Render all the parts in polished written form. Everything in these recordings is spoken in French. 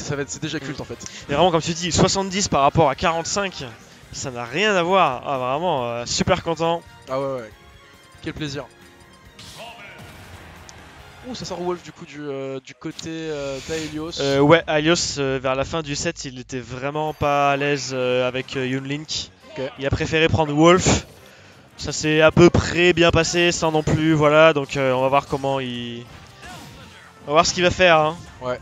c'est déjà culte en fait. Et vraiment, comme tu dis, 70 par rapport à 45, ça n'a rien à voir. Ah, vraiment, super content. Ah ouais. Quel plaisir. Ouh, ça sort Wolf du coup du côté d'Aelios. Ouais, Aelios, vers la fin du set, il était vraiment pas à l'aise avec Yunlink. Ok. Il a préféré prendre Wolf. Ça s'est à peu près bien passé, sans non plus, voilà. Donc on va voir comment il... On va voir ce qu'il va faire. Hein. Ouais.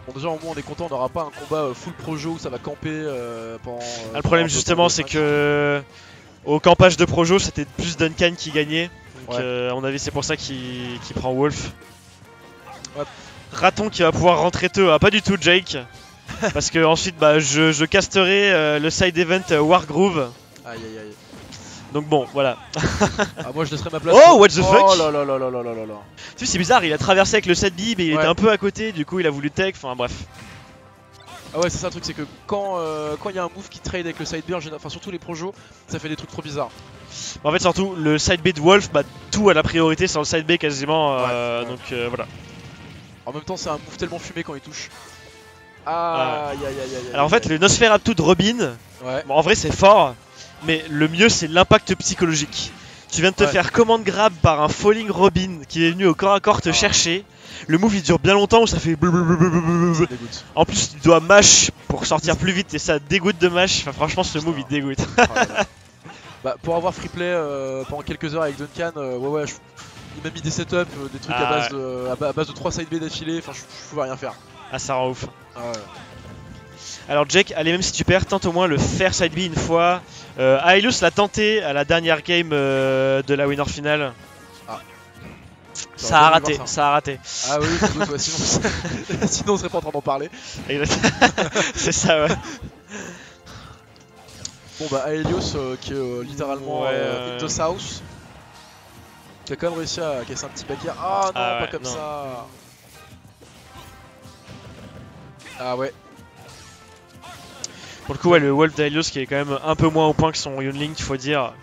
Bon déjà au moins on est content, on n'aura pas un combat full projo où ça va camper pendant... Le problème justement c'est que au campage de projo c'était plus Duncan qui gagnait. Donc à mon avis c'est pour ça qu'il prend Wolf. Ouais. Raton qui va pouvoir rentrer teux, pas du tout Jake. Parce que ensuite bah, je casterai le side event Wargroove. Aïe. Donc bon voilà. Ah moi je laisserai ma place. Oh what the fuck. Oh là là. Tu sais c'est bizarre, il a traversé avec le 7B mais il était un peu à côté, du coup il a voulu tech, enfin bref. Ah ouais c'est ça le truc, c'est que quand il y a un move qui trade avec le side B, enfin surtout les projos, ça fait des trucs trop bizarres. En fait surtout le side B de Wolf, bah tout a la priorité sur le side B quasiment, donc voilà. En même temps c'est un move tellement fumé quand il touche. Aïe. Alors en fait le Nosferatu de Robin, bon, en vrai c'est fort, mais le mieux c'est l'impact psychologique. Tu viens de te faire command grab par un falling Robin qui est venu au corps à corps te chercher. Le move il dure bien longtemps où ça fait blablabla. En plus tu dois mash pour sortir plus vite et ça dégoûte de mash. Enfin franchement ce move il dégoûte. Bah pour avoir free play pendant quelques heures avec Duncan, il m'a mis des setups, des trucs à base de 3 side B d'affilée, enfin je pouvais rien faire. Ah ça rend ouf. Ah ouais. Alors Jake, allez même si tu perds, tente au moins le faire side B une fois. Aelios l'a tenté à la dernière game de la winner finale. Ça a raté. Ah oui, sinon on serait pas en train d'en parler. C'est ça ouais. Bon bah Aelios qui est littéralement in the south. Qui a quand même réussi à casser un petit back air. Ah non, pas comme ça. Ah ouais. Pour le coup, le Wolf d'Aelios qui est quand même un peu moins au point que son Yunlink, il faut dire.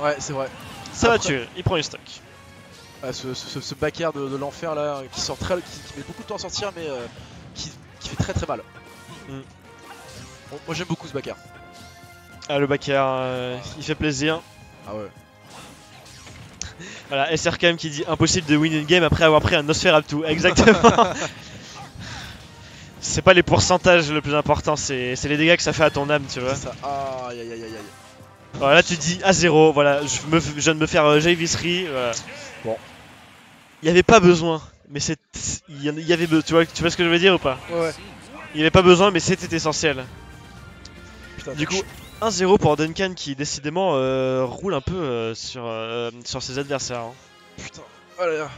Ouais, c'est vrai. Ça va tuer, il prend une stock. Ce back air de l'enfer là, qui met beaucoup de temps à sortir, mais qui fait très mal. Bon, moi j'aime beaucoup ce back air. Ah, le back air, il fait plaisir. Ah ouais. Voilà, SRKM qui dit impossible de win une game après avoir pris un Nosferatu. Exactement. C'est pas les pourcentages le plus important, c'est les dégâts que ça fait à ton âme, tu vois. Ça. Aïe. Voilà, là tu dis à 0, voilà, je viens de me faire J-Visserie. Voilà. Bon. Il n'y avait pas besoin, mais il y avait tu vois ce que je veux dire ou pas? Ouais. Il n'y avait pas besoin, mais c'était essentiel. Putain, du coup, 1-0 pour Duncan qui décidément roule un peu sur ses adversaires. Hein. Putain, oh là là.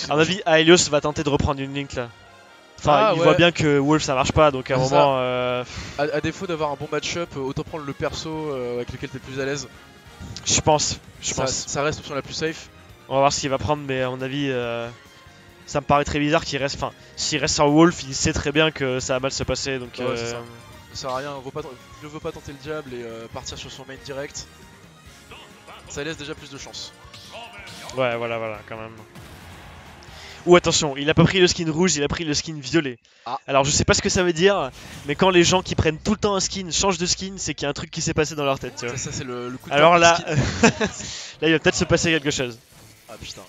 À mon avis, Aelios va tenter de reprendre une link là. Enfin, il voit bien que Wolf ça marche pas, donc à un moment. À défaut d'avoir un bon match-up, autant prendre le perso avec lequel t'es plus à l'aise. Je pense. Ça reste l'option la plus safe. On va voir ce qu'il va prendre, mais à mon avis, ça me paraît très bizarre qu'il reste. Enfin, s'il reste sur Wolf, il sait très bien que ça va mal se passer, donc. Ouais, ça sert à rien. Je ne veux pas tenter le diable et partir sur son main direct. Ça laisse déjà plus de chance. Ouais, voilà, quand même. Ou attention, il a pas pris le skin rouge, il a pris le skin violet. Alors je sais pas ce que ça veut dire, mais quand les gens qui prennent tout le temps un skin changent de skin, c'est qu'il y a un truc qui s'est passé dans leur tête. Tu vois. Ça c'est le coup de alors là, là il va peut-être se passer quelque chose. Ah putain.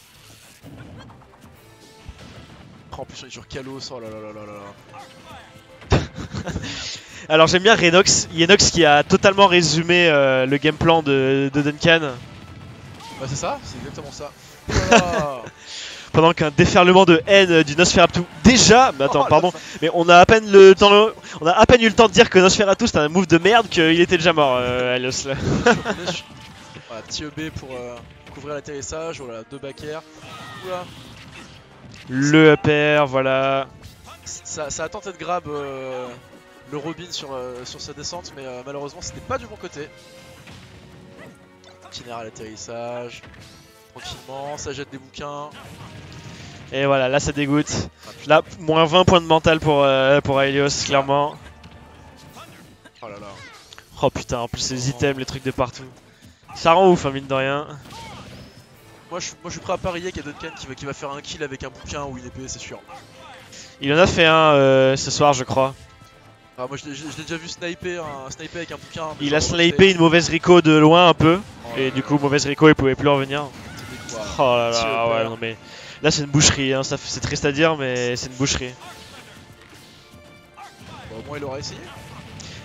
En plus on est sur Kalos, oh là là. Alors j'aime bien Yenox qui a totalement résumé le game plan de Duncan. Bah c'est ça, c'est exactement ça. Voilà. Pendant qu'un déferlement de haine du Nosferatu déjà, mais attends, pardon, mais on a à peine eu le temps de dire que Nosferatu c'était un move de merde qu'il était déjà mort, Aelios là. Voilà, petit EB pour couvrir l'atterrissage, voilà, 2 back air. Oula. Le upper, voilà. Ça a tenté de grab le Robin sur sa descente, mais malheureusement c'était pas du bon côté. Itinéraire à l'atterrissage. Tranquillement, ça jette des bouquins. Et voilà, là ça dégoûte. Là, moins 20 points de mental pour Aelios, clairement. Oh là là. Oh putain, en plus les items, les trucs de partout. Ça rend ouf, hein, mine de rien. Moi je suis prêt à parier qu'il y a Duncan qui va faire un kill avec un bouquin ou une épée, c'est sûr. Il en a fait un ce soir, je crois. Ah, moi je l'ai déjà vu sniper avec un bouquin. Il a snipé une mauvaise Rico de loin un peu. Et du coup, mauvaise Rico, il pouvait plus revenir. Oh là là, ouais, non mais. Là, c'est une boucherie, hein. C'est triste à dire, mais c'est une boucherie. Bon, au moins, il aura essayé.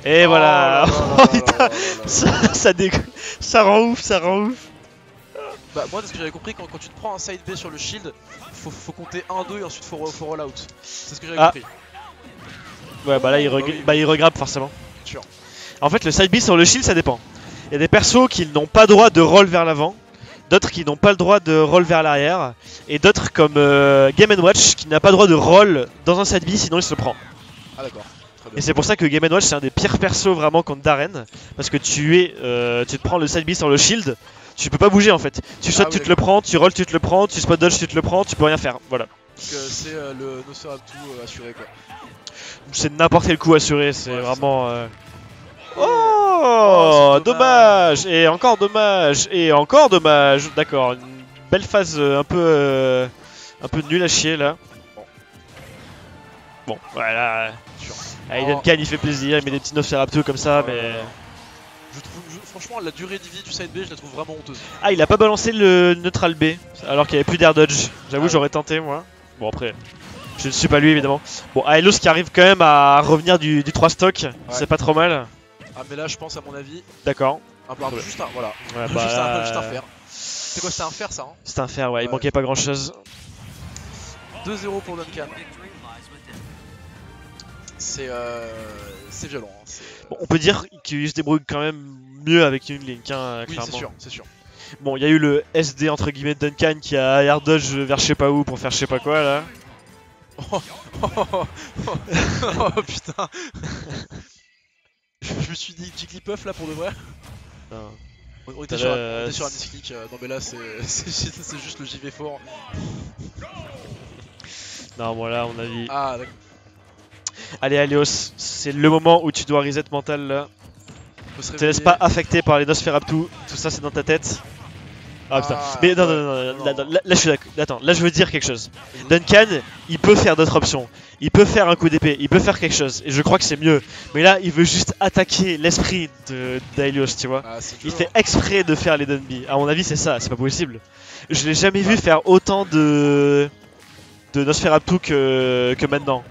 Et voilà. Ça rend ouf, ça rend ouf. Bah, moi, de ce que j'avais compris, quand tu te prends un side B sur le shield, faut compter 1-2 et ensuite faut roll out. C'est ce que j'avais compris. Ouais, bah là, il regrappe forcément. Sûr. En fait, le side B sur le shield, ça dépend. Il y a des persos qui n'ont pas droit de roll vers l'avant, d'autres qui n'ont pas le droit de roll vers l'arrière, et d'autres comme Game & Watch qui n'a pas le droit de roll dans un side B, sinon il se le prend. Ah d'accord. Et c'est pour ça que Game & Watch c'est un des pires persos vraiment contre Darren, parce que tu te prends le side B sur le shield, tu peux pas bouger en fait. Tu sautes, tu te le prends, tu rolls, tu te le prends, tu spot dodge, tu te le prends, tu peux rien faire. Voilà. Donc c'est le Nosferatu assuré quoi. C'est n'importe quel coup assuré, c'est vraiment... Oh, dommage. Et encore dommage. Et encore dommage. D'accord, une belle phase un peu nulle à chier là. Bon, voilà. Aiden Khan il fait plaisir, il met des petits Nosferatu comme ça, mais... Franchement, la durée de vie du side B, je la trouve vraiment honteuse. Ah, il a pas balancé le neutral B, alors qu'il n'y avait plus d'air dodge. J'avoue, j'aurais tenté moi. Bon, après, je ne suis pas lui évidemment. Bon, Aelos qui arrive quand même à revenir du 3 stock, c'est pas trop mal. Ah, mais là, je pense à mon avis. D'accord. Juste un, voilà. Ouais, bah, juste un fer. C'est quoi, c'était un fer ça hein? C'était un fer, ouais, il manquait pas grand chose. 2-0 pour Duncan. C'est violent. Hein, bon, on peut dire qu'il se débrouille quand même mieux avec une Link, hein, oui, clairement. c'est sûr. Bon, il y a eu le SD entre guillemets de Duncan qui a air dodge vers je sais pas où pour faire je sais pas quoi là. Oh putain. Je me suis dit Jigglypuff là pour de vrai. Non. On était sur un misclick. Non mais là c'est juste le JV fort. Non, bon là, à mon avis. Ah d'accord. Allez, Alios, c'est le moment où tu dois reset mental là. Te laisse pas affecter par les Nosferatu, tout ça c'est dans ta tête. Ah putain, mais non, là je suis d'accord. Attends, là je veux dire quelque chose. Duncan, il peut faire d'autres options. Il peut faire un coup d'épée, il peut faire quelque chose, et je crois que c'est mieux. Mais là, il veut juste attaquer l'esprit d'Aelios, tu vois. Il fait exprès de faire les Dunby. À mon avis, c'est ça, c'est pas possible. Je l'ai jamais vu faire autant de Nosferatu que maintenant.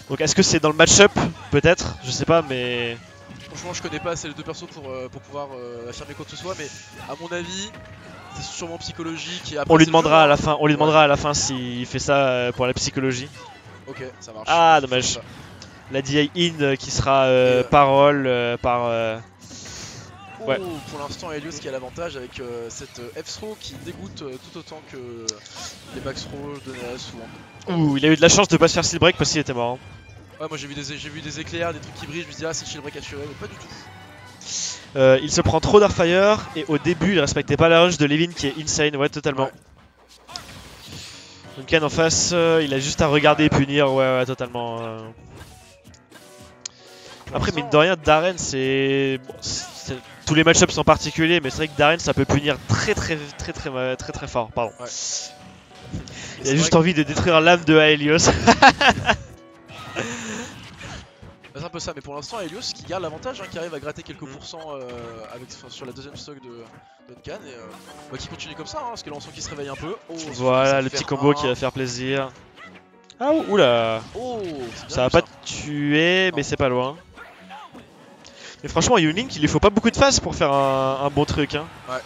Donc est-ce que c'est dans le match-up? Peut-être, je sais pas, mais... Franchement, je connais pas assez les deux persos pour pouvoir affirmer quoi que ce soit, mais à mon avis, c'est sûrement psychologique. Et après, on lui demandera à la fin. On lui demandera à la fin s'il fait ça pour la psychologie. Ok, ça marche. Ah, dommage. La DI in qui sera parole par. Ouais. Pour l'instant, Helios qui a l'avantage avec cette F-throw qui dégoûte tout autant que les max throw de Neas ou Ouh, il a eu de la chance de pas se faire steal break parce qu'il était mort. Ouais, moi j'ai vu des éclairs, des trucs qui brillent, je me dis ah c'est shield break assuré, mais pas du tout. Il se prend trop d'Airfire et au début il respectait pas la rush de Levin qui est insane, ouais totalement. Duncan en face, il a juste à regarder et punir, ouais totalement. Après mine de rien, Darren c'est... tous les match-ups sont particuliers, mais c'est vrai que Darren ça peut punir très fort, pardon. Ouais. Il a juste envie de détruire l'âme de Aelios. C'est un peu ça, mais pour l'instant Helios qui garde l'avantage, hein, qui arrive à gratter quelques pourcents sur la deuxième stock de Duncan et qui continue comme ça, hein, parce que là on sent qu'il se réveille un peu. Voilà le petit combo qui va faire plaisir. Ah oula. Ça va pas te tuer, mais c'est pas loin. Mais franchement Yulink il lui faut pas beaucoup de phase pour faire un bon truc. Hein. Ouais.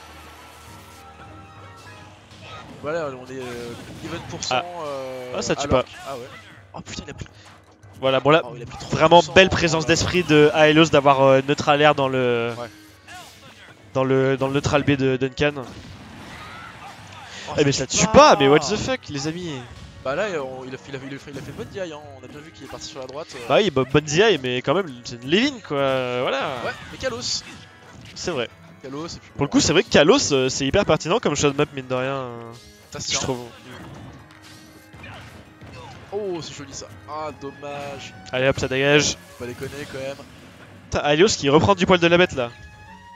Voilà, on est even pourcent. Ah ça tue pas. Ah ouais. Oh putain il a pris. Voilà, bon là, vraiment belle présence d'esprit de Aelos d'avoir neutral air dans le neutral B de Duncan. Eh mais ça tue pas, mais what the fuck les amis. Bah là il a fait bonne DI, hein. On a bien vu qu'il est parti sur la droite. Bah oui, bonne DI, mais quand même c'est une Levin quoi, voilà. Ouais, mais Kalos. C'est vrai. Kalos, et puis pour le coup c'est vrai que Kalos c'est hyper pertinent comme shot map mine de rien. Je trouve. Oh, c'est joli ça. Ah, dommage. Allez hop, ça dégage. Pas déconner quand même. T'as Aelios qui reprend du poil de la bête là.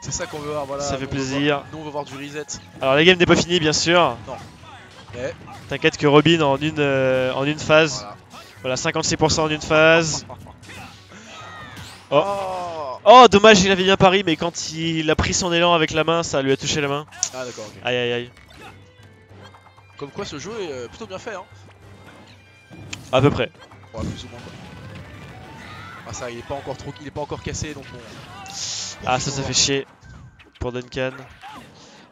C'est ça qu'on veut voir, voilà. Ça fait plaisir. Nous on veut voir du reset. Alors la game n'est pas finie bien sûr. Non. Mais... T'inquiète que Robin en une phase Voilà, 56% en une phase. Oh. Oh, dommage, il avait bien pari, mais quand il a pris son élan avec la main, ça lui a touché la main. Ah d'accord, ok. Aïe aïe aïe. Comme quoi ce jeu est plutôt bien fait, hein. À peu près. Ouais, plus ou moins quoi. Ah ça, il est pas encore trop, il est pas encore cassé donc bon. Ah ça fait chier pour Duncan.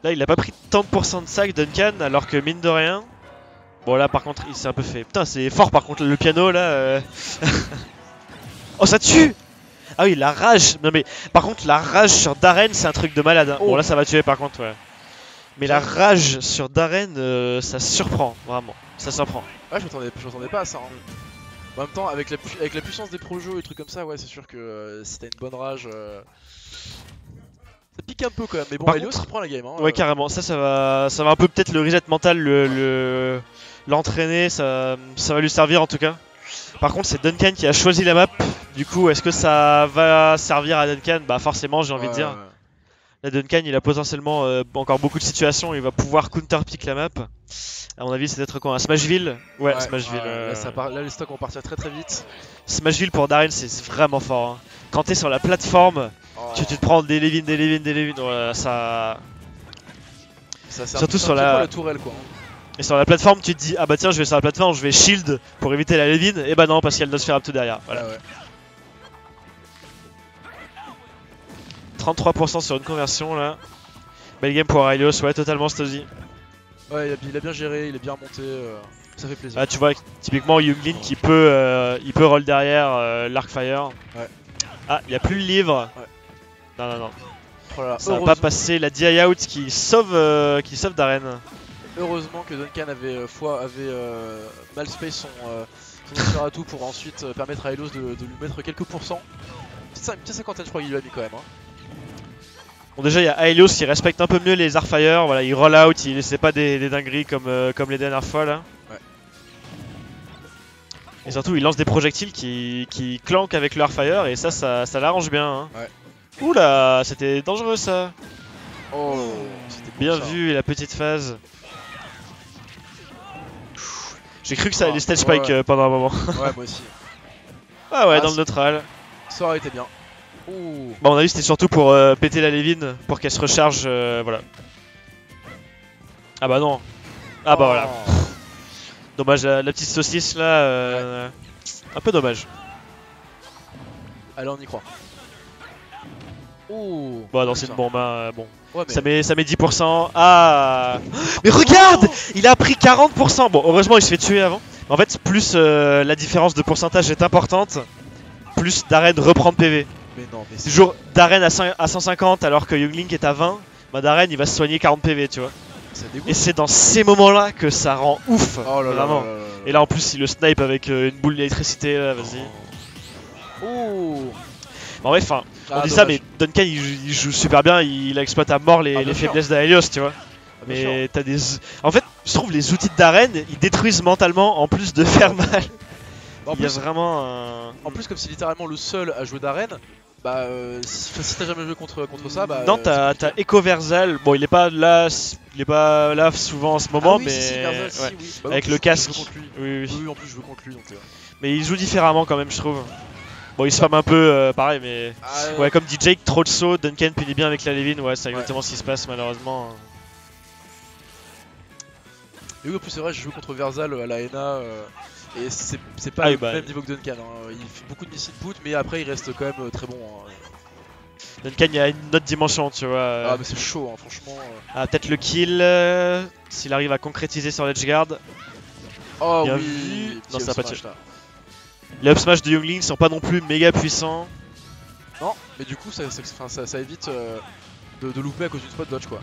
Là il a pas pris tant de pourcents de sac Duncan alors que mine de rien. Bon là par contre il s'est un peu fait. Putain c'est fort par contre le piano là. Oh ça tue. Ah oui la rage. Non mais par contre la rage sur Darren c'est un truc de malade hein. Bon là ça va tuer par contre ouais. Mais la rage sur Darren ça surprend vraiment. Ça surprend. Ouais je m'attendais pas à ça hein. En même temps avec la puissance des projos et trucs comme ça ouais c'est sûr que si t'as une bonne rage ça pique un peu quand même, mais bon, par Helios contre, il prend la game. Hein, ouais, carrément. Ça va un peu peut-être le reset mental, l'entraîner, ça va lui servir en tout cas. Par contre, c'est Duncan qui a choisi la map. Du coup, est-ce que ça va servir à Duncan? Bah, forcément, j'ai envie de dire. Là, Duncan, il a potentiellement encore beaucoup de situations. Il va pouvoir counter-pick la map. À mon avis, c'est peut-être quoi? Un Smashville? Ouais, Smashville. Là, les stocks vont partir très très vite. Smashville pour Darren, c'est vraiment fort. Hein. Quand t'es sur la plateforme. Tu te prends des Levin, voilà, ça surtout sur la tourelle quoi. Et sur la plateforme tu te dis ah bah tiens je vais sur la plateforme, je vais shield pour éviter la Levin et bah non parce qu'il y a le Nosferatu derrière. Voilà. Ah ouais. 33% sur une conversion là. Belle game pour Aurelios, ouais totalement Stozy. Ouais il a bien géré, il est bien monté, ça fait plaisir. Ah tu vois typiquement Younglin qui peut roll derrière l'Arcfire. Ouais. Ah il n'y a plus le livre. Ouais. Non. Voilà. Ça va pas passer la DI out qui sauve Darren. Heureusement que Duncan avait mal space son Nosferatu pour ensuite permettre à Helios de lui mettre quelques pourcents. Une petite cinquantaine je crois qu'il lui a mis quand même. Hein. Bon déjà il y a Helios qui respecte un peu mieux les Artfire, voilà, il roll out, il essaie pas des dingueries comme les dernières fois là. Ouais. Et surtout il lance des projectiles qui clankent avec le Artfire et ça l'arrange bien. Hein. Ouais. Oula, c'était dangereux ça. Oh, c'était bien vu la petite phase. J'ai cru que ça allait stage spike pendant un moment. Ouais, moi aussi. Ah ouais, dans le neutral. Ça aurait été bien. Ouh. Bah, à mon avis, c'était surtout pour péter la Levin, pour qu'elle se recharge. Voilà. Ah bah non. Ah bah voilà. Dommage, la petite saucisse là. Un peu dommage. Allez, on y croit. Ouh. Bon, dans cette bombe, bon. Ouais, mais... ça met 10%. Ah. Mais regarde, il a pris 40%. Bon, heureusement, il se fait tuer avant. En fait, plus la différence de pourcentage est importante, plus Darren reprend de PV. Mais non, mais toujours Darren à 150 alors que Younglink est à 20. Bah Darren, il va se soigner 40 PV, tu vois. Et c'est dans ces moments-là que ça rend ouf. Oh là vraiment. Là. Et là, en plus, il le snipe avec une boule d'électricité. Vas-y. Oh. En vrai, enfin, on dit ça, mais Duncan il joue super bien, il exploite à mort les faiblesses d'Helios, tu vois. Mais t'as des. En fait, je trouve les outils de Darren, ils détruisent mentalement en plus de faire mal. Il y a vraiment un. En plus, comme c'est littéralement le seul à jouer Darren, bah si t'as jamais joué contre ça, bah. Non, t'as Echo Versal, bon, il est pas là souvent en ce moment, mais. Si, Versal, ouais. Si, oui. Bah, avec le casque. Oui, en plus, je veux contre lui. Donc, mais il joue différemment quand même, je trouve. Bon, il se femme un peu pareil, mais. Ouais, comme dit Jake, trop de saut, Duncan punit bien avec la Levin, ouais, c'est exactement ce qui se passe malheureusement. Et oui, en plus, c'est vrai, je joue contre Versal à la NA. Et c'est pas le même niveau que Duncan. Hein. Il fait beaucoup de missile put, mais après, il reste quand même très bon. Hein. Duncan, il y a une autre dimension, tu vois. Ah, mais c'est chaud, hein, franchement. Ah, peut-être le kill s'il arrive à concrétiser sur l'edgeguard. Oh bien oui, vu. Non, ça n'a pas tué. Les up smash de Younglin sont pas non plus méga puissants. Non, mais du coup, ça évite de louper à cause d'une spot dodge, quoi.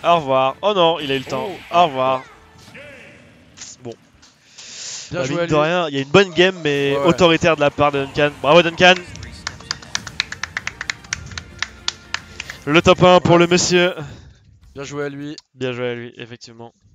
Au revoir. Oh non, il a eu le temps. Au revoir. Bon. Bien joué, de rien, il y a une bonne game, mais autoritaire de la part de Duncan. Bravo Duncan. Le top 1 pour le monsieur. Bien joué à lui. Bien joué à lui, effectivement.